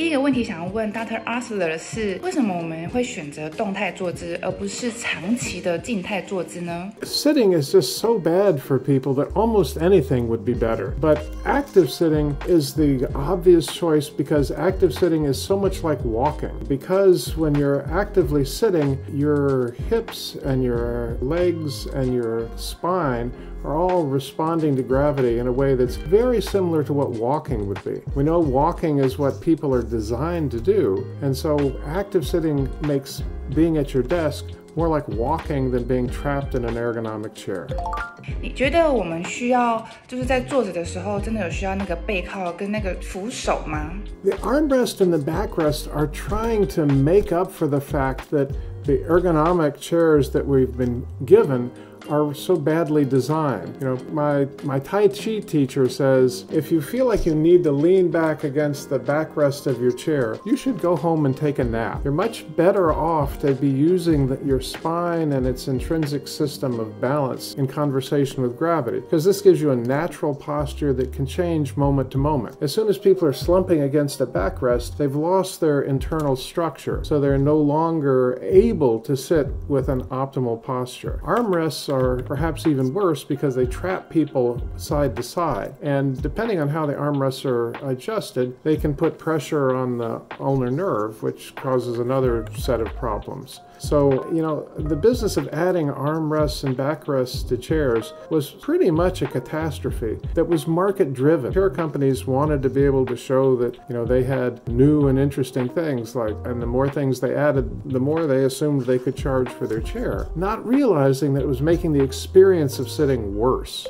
第一个问题想要问 Dr. Osler 的是，为什么我们会选择动态坐姿，而不是长期的静态坐姿呢？ Sitting is just so bad for people that almost anything would be better. But active sitting is the obvious choice because active sitting is so much like walking. Because when you're actively sitting, your hips and your legs and your spine are all responding to gravity in a way that's very similar to what walking would be. We know walking is what people are designed to do, and so active sitting makes being at your desk more like walking than being trapped in an ergonomic chair. 你觉得我们需要就是在坐着的时候，真的有需要那个背靠跟那个扶手吗？ The armrest and the backrest are trying to make up for the fact that the ergonomic chairs that we've been given are so badly designed. You know, my Tai Chi teacher says, if you feel like you need to lean back against the backrest of your chair, you should go home and take a nap. You're much better off to be using your spine and its intrinsic system of balance in conversation with gravity, because this gives you a natural posture that can change moment to moment. As soon as people are slumping against a backrest, they've lost their internal structure, so they're no longer able to sit with an optimal posture. Armrests are perhaps even worse because they trap people side to side, and depending on how the armrests are adjusted, they can put pressure on the ulnar nerve, which causes another set of problems. So, you know, the business of adding armrests and backrests to chairs was pretty much a catastrophe that was market driven. Chair companies wanted to be able to show that, you know, they had new and interesting things, like, and the more things they added, the more they assumed they could charge for their chair, not realizing that it was making the experience of sitting worse.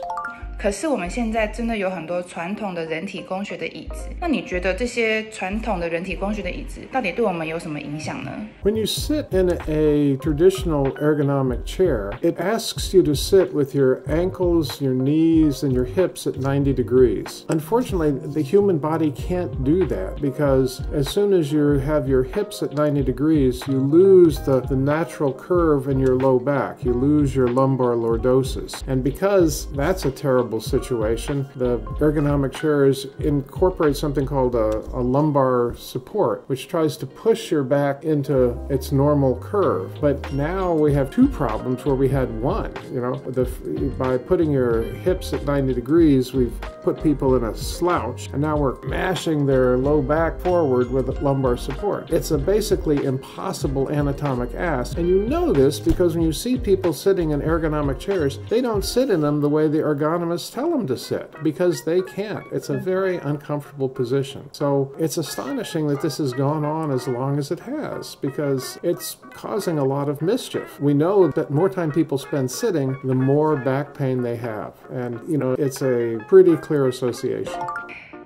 可是我们现在真的有很多传统的人体工学的椅子，那你觉得这些传统的人体工学的椅子到底对我们有什么影响呢？ When you sit in a traditional ergonomic chair, it asks you to sit with your ankles, your knees, and your hips at 90 degrees. Unfortunately, the human body can't do that because as soon as you have your hips at 90 degrees, you lose the natural curve in your low back. You lose your lumbar lordosis. And because that's a terrible situation, the ergonomic chairs incorporate something called a lumbar support, which tries to push your back into its normal curve. But now we have two problems where we had one. You know, by putting your hips at 90 degrees, we've put people in a slouch, and now we're mashing their low back forward with lumbar support. It's a basically impossible anatomic ask, and you know this because when you see people sitting in ergonomic chairs, they don't sit in them the way the ergonomists tell them to sit because they can't. It's a very uncomfortable position. So it's astonishing that this has gone on as long as it has because it's causing a lot of mischief. We know that more time people spend sitting, the more back pain they have. And, you know, it's a pretty clear association.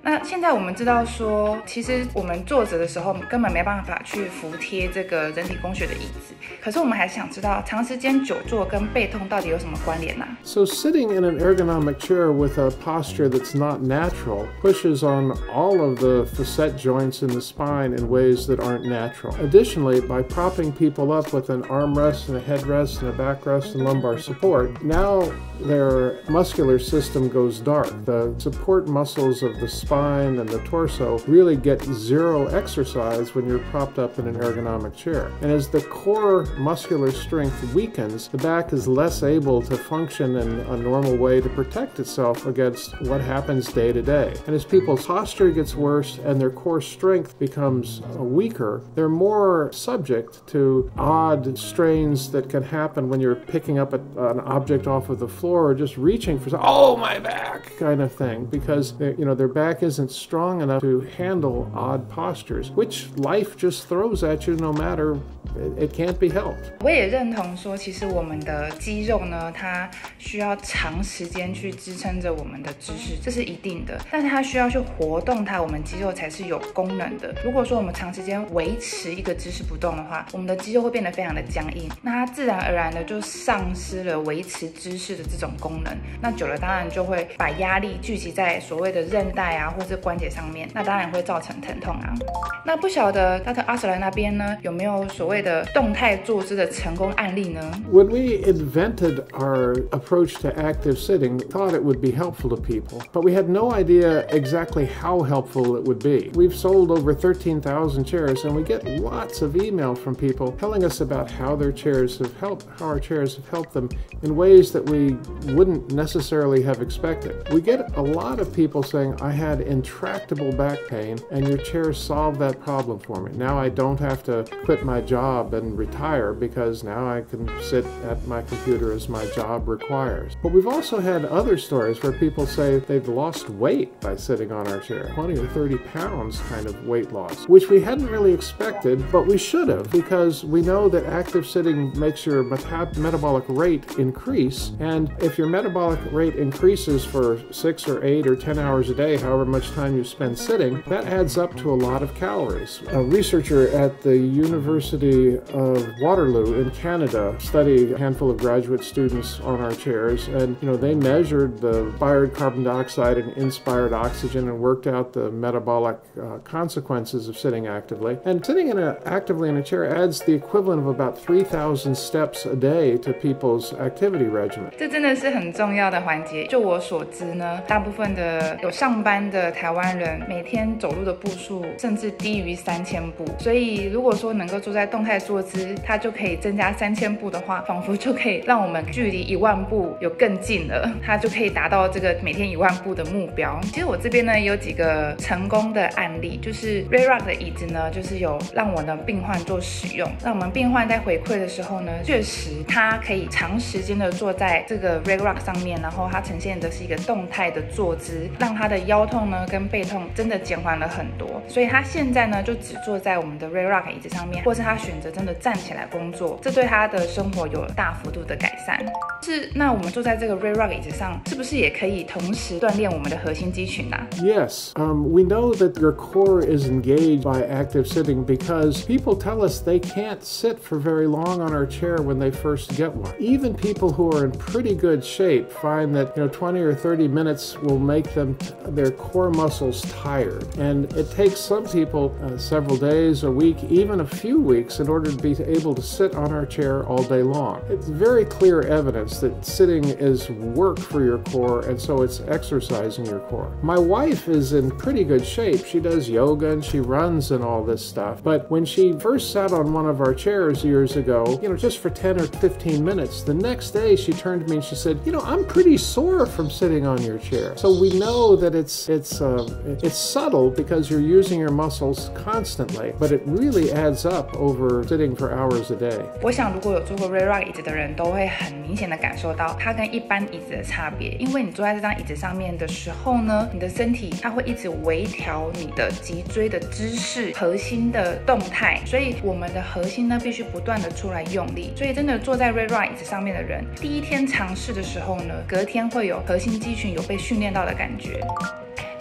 那现在我们知道说，其实我们坐着的时候根本没办法去服贴这个人体工学的椅子。可是我们还想知道，长时间久坐跟背痛到底有什么关联呢？ So sitting in an ergonomic chair with a posture that's not natural pushes on all of the facet joints in the spine in ways that aren't natural. Additionally, by propping people up with an armrest and a headrest and a backrest and lumbar support, now their muscular system goes dark. The support muscles of the spine and the torso really get zero exercise when you're propped up in an ergonomic chair. And as the core muscular strength weakens, the back is less able to function in a normal way to protect itself against what happens day to day. And as people's posture gets worse and their core strength becomes weaker, they're more subject to odd strains that can happen when you're picking up an object off of the floor or just reaching for something, oh my back kind of thing, because their back isn't strong enough to handle odd postures, which life just throws at you no matter, it can't be helped. 我也认同说，其实我们的肌肉呢，它需要长时间去支撑着我们的姿势，这是一定的。但是它需要去活动它，我们肌肉才是有功能的。如果说我们长时间维持一个姿势不动的话，我们的肌肉会变得非常的僵硬，那它自然而然的就丧失了维持姿势的这种功能。那久了当然就会把压力聚集在所谓的韧带啊，啊，或是关节上面，那当然会造成疼痛啊。那不晓得Dr. Osler 那边呢，有没有所谓的动态坐姿的成功案例呢？ When we invented our approach to active sitting, we thought it would be helpful to people, but we had no idea exactly how helpful it would be. We've sold over 13,000 chairs, and we get lots of email from people telling us about how our chairs have helped them in ways that we wouldn't necessarily have expected. We get a lot of people saying, I had intractable back pain, and your chair solved that problem for me. Now I don't have to quit my job and retire because now I can sit at my computer as my job requires. But we've also had other stories where people say they've lost weight by sitting on our chair, 20 or 30 pounds kind of weight loss, which we hadn't really expected, but we should have, because we know that active sitting makes your metabolic rate increase, and if your metabolic rate increases for 6 or 8 or 10 hours a day, however much time you spend sitting, that adds up to a lot of calories. A researcher at the University of Waterloo in Canada studied a handful of graduate students on our chairs, and they measured the inspired carbon dioxide and inspired oxygen and worked out the metabolic consequences of sitting actively. And sitting actively in a chair adds the equivalent of about 3,000 steps a day to people's activity regimen. 这真的是很重要的环节。就我所知呢，大部分的有上班的台湾人每天走路的步数甚至低于3000步，所以如果说能够坐在动态坐姿，它就可以增加3000步的话，仿佛就可以让我们距离1万步有更近了，它就可以达到这个每天1万步的目标。其实我这边呢有几个成功的案例，就是 RED 的椅子呢，就是有让我的病患做使用，让我们病患在回馈的时候呢，确实他可以长时间的坐在这个 RED 上面，然后它呈现的是一个动态的坐姿，让他的腰痛呢跟背痛真的减缓了很多。所以他现在呢就只坐在我们的 RED 椅子上面，或是他选择真的站起来工作，这对他的生活有大幅度的改善。那我们坐在这个 RED 椅子上，是不是也可以同时锻炼我们的核心肌群啊？ Yes, we know that your core is engaged by active sitting because people tell us they can't sit for very long on our chair when they first get one. Even people who are in pretty good shape find that 20 or 30 minutes will make their core muscles tired, and it takes some people several days, a week, even a few weeks in order to be able to sit on our chair all day long. It's very clear evidence that sitting is work for your core, and so it's exercising your core. My wife is in pretty good shape. She does yoga and she runs and all this stuff, but when she first sat on one of our chairs years ago, just for 10 or 15 minutes, the next day she turned to me and she said, I'm pretty sore from sitting on your chair. So we know that it's subtle because you're using your muscles constantly, but it really adds up over sitting for hours a day. 我想如果有坐过 RED 椅子的人都会很明显的感受到它跟一般椅子的差别，因为你坐在这张椅子上面的时候呢，你的身体它会一直微调你的脊椎的姿势、核心的动态，所以我们的核心呢必须不断的出来用力。所以真的坐在 RED 椅子上面的人，第一天尝试的时候呢，隔天会有核心肌群有被训练到的感觉。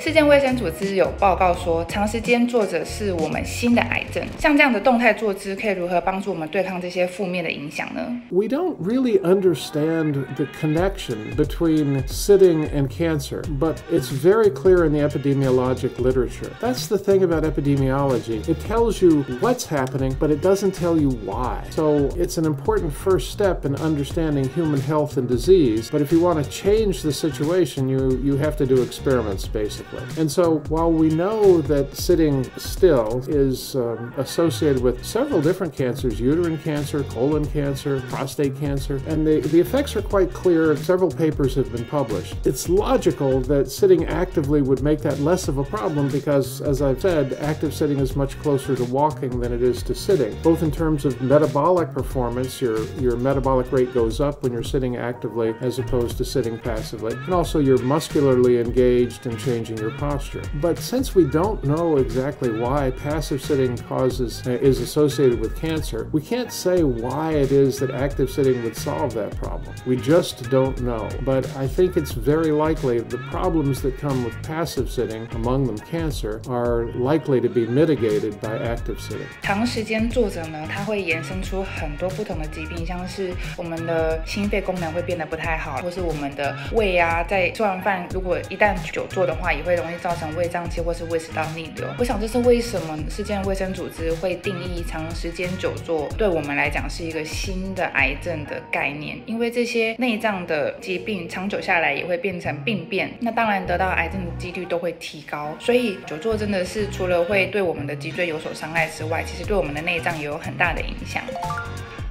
世界卫生组织有报告说，长时间坐着是我们新的癌症。像这样的动态坐姿可以如何帮助我们对抗这些负面的影响呢？ We don't really understand the connection between sitting and cancer, but it's very clear in the epidemiologic literature. That's the thing about epidemiology. It tells you what's happening, but it doesn't tell you why. So it's an important first step in understanding human health and disease, but if you want to change the situation, you have to do experiments, basically. And so while we know that sitting still is associated with several different cancers, uterine cancer, colon cancer, prostate cancer, and the effects are quite clear. Several papers have been published. It's logical that sitting actively would make that less of a problem because, as I've said, active sitting is much closer to walking than it is to sitting. Both in terms of metabolic performance, your metabolic rate goes up when you're sitting actively as opposed to sitting passively, and also you're muscularly engaged in changing your posture. But since we don't know exactly why passive sitting is associated with cancer, we can't say why it is that active sitting would solve that problem. We just don't know. But I think it's very likely the problems that come with passive sitting, among them cancer, are likely to be mitigated by active sitting. 长时间坐着呢，它会衍生出很多不同的疾病，像是我们的心肺功能会变得不太好，或是我们的胃啊，在吃完饭如果一旦久坐的话，也会会容易造成胃胀气或是胃食道逆流。我想这是为什么世界卫生组织会定义长时间久坐对我们来讲是一个新的癌症的概念，因为这些内脏的疾病长久下来也会变成病变，那当然得到癌症的几率都会提高。所以久坐真的是除了会对我们的脊椎有所伤害之外，其实对我们的内脏也有很大的影响。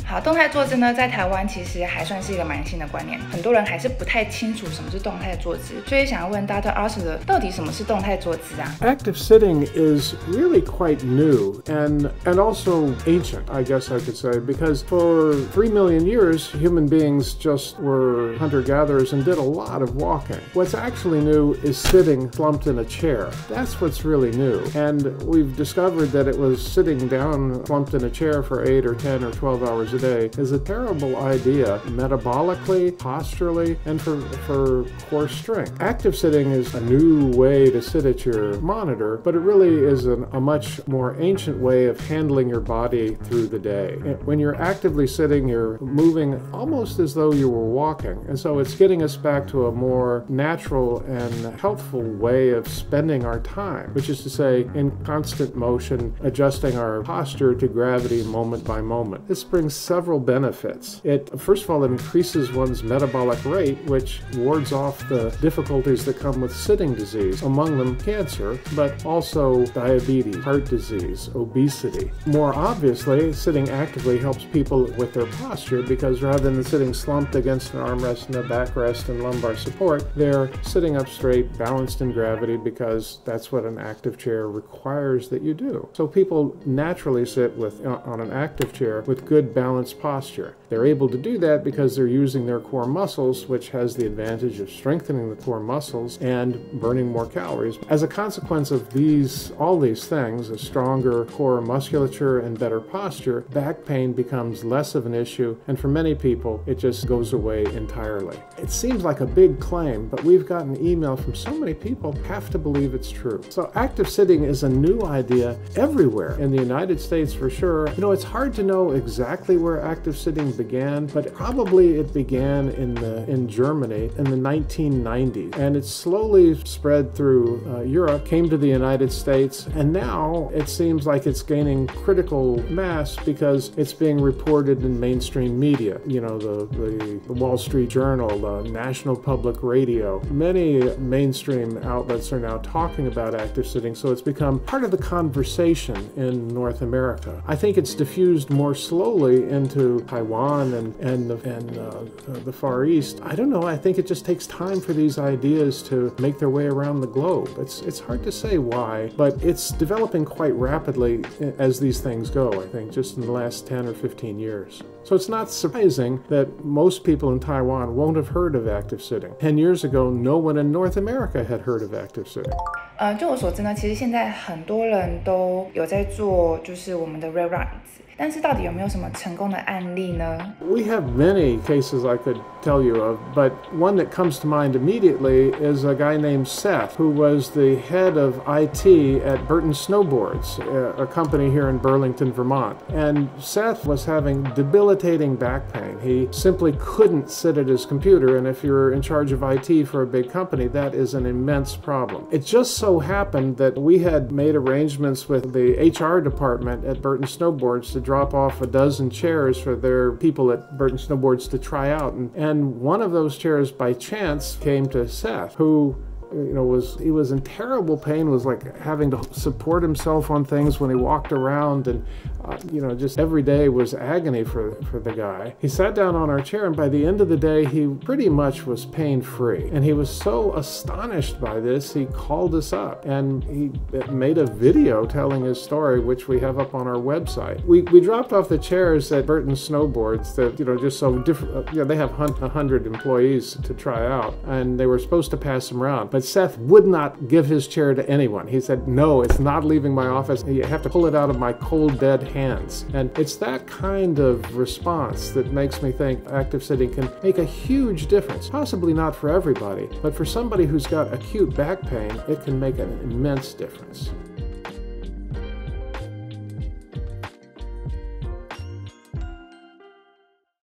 好，动态坐姿呢，在台湾其实还算是一个蛮新的观念，很多人还是不太清楚什么是动态坐姿，所以想要问 Dr. Osler， 到底什么是动态坐姿啊？ Active sitting is really quite new and also ancient, I guess I could say, because for 3 million years, human beings just were hunter-gatherers and did a lot of walking. What's actually new is sitting slumped in a chair. That's what's really new. And we've discovered that it was sitting down slumped in a chair for 8 or 10 or 12 hours a day is a terrible idea metabolically, posturally, and for core strength. Active sitting is a new way to sit at your monitor, but it really is a much more ancient way of handling your body through the day. When you're actively sitting, you're moving almost as though you were walking, and so it's getting us back to a more natural and healthful way of spending our time, which is to say, in constant motion, adjusting our posture to gravity moment by moment. This brings several benefits. First of all, it increases one's metabolic rate, which wards off the difficulties that come with sitting disease, among them cancer, but also diabetes, heart disease, obesity. More obviously, sitting actively helps people with their posture because rather than sitting slumped against an armrest and a backrest and lumbar support, they're sitting up straight, balanced in gravity because that's what an active chair requires that you do. So people naturally sit on an active chair with good balanced posture. They're able to do that because they're using their core muscles, which has the advantage of strengthening the core muscles and burning more calories. As a consequence of all these things, a stronger core musculature and better posture, back pain becomes less of an issue, and for many people, it just goes away entirely. It seems like a big claim, but we've gotten email from so many people have to believe it's true. So active sitting is a new idea everywhere, in the United States for sure. You know, it's hard to know exactly where active sitting began, but probably it began in Germany in the 1990s, and it slowly spread through Europe, came to the United States, and now it seems like it's gaining critical mass because it's being reported in mainstream media. You know, the Wall Street Journal, the National Public Radio. Many mainstream outlets are now talking about active sitting, so it's become part of the conversation in North America. I think it's diffused more slowly into Taiwan and the Far East. I don't know. I think it just takes time for these ideas to make their way around the globe. It's hard to say why, but it's developing quite rapidly as these things go, I think, just in the last 10 or 15 years. So it's not surprising that most people in Taiwan won't have heard of active sitting. 10 years ago, no one in North America had heard of active sitting. 就我所知呢，其实现在很多人都有在做，就是我们的 RED，但是到底有没有什么成功的案例呢？ We have many cases I could tell you of, but one that comes to mind immediately is a guy named Seth, who was the head of IT at Burton Snowboards, a company here in Burlington, Vermont. And Seth was having debilitating back pain. He simply couldn't sit at his computer, and if you're in charge of IT for a big company, that is an immense problem. It just so happened that we had made arrangements with the HR department at Burton Snowboards to drop off a dozen chairs for their people at Burton Snowboards to try out. And one of those chairs, by chance, came to Seth, who he was in terrible pain, was like having to support himself on things when he walked around, and just every day was agony for the guy. He sat down on our chair, and by the end of the day, he pretty much was pain-free. And he was so astonished by this, he called us up, and he made a video telling his story, which we have up on our website. We dropped off the chairs at Burton Snowboards that, just so different, they have 100 employees to try out, and they were supposed to pass them around. But Seth would not give his chair to anyone. He said, no, it's not leaving my office. You have to pull it out of my cold, dead hands. And it's that kind of response that makes me think active sitting can make a huge difference. Possibly not for everybody, but for somebody who's got acute back pain, it can make an immense difference.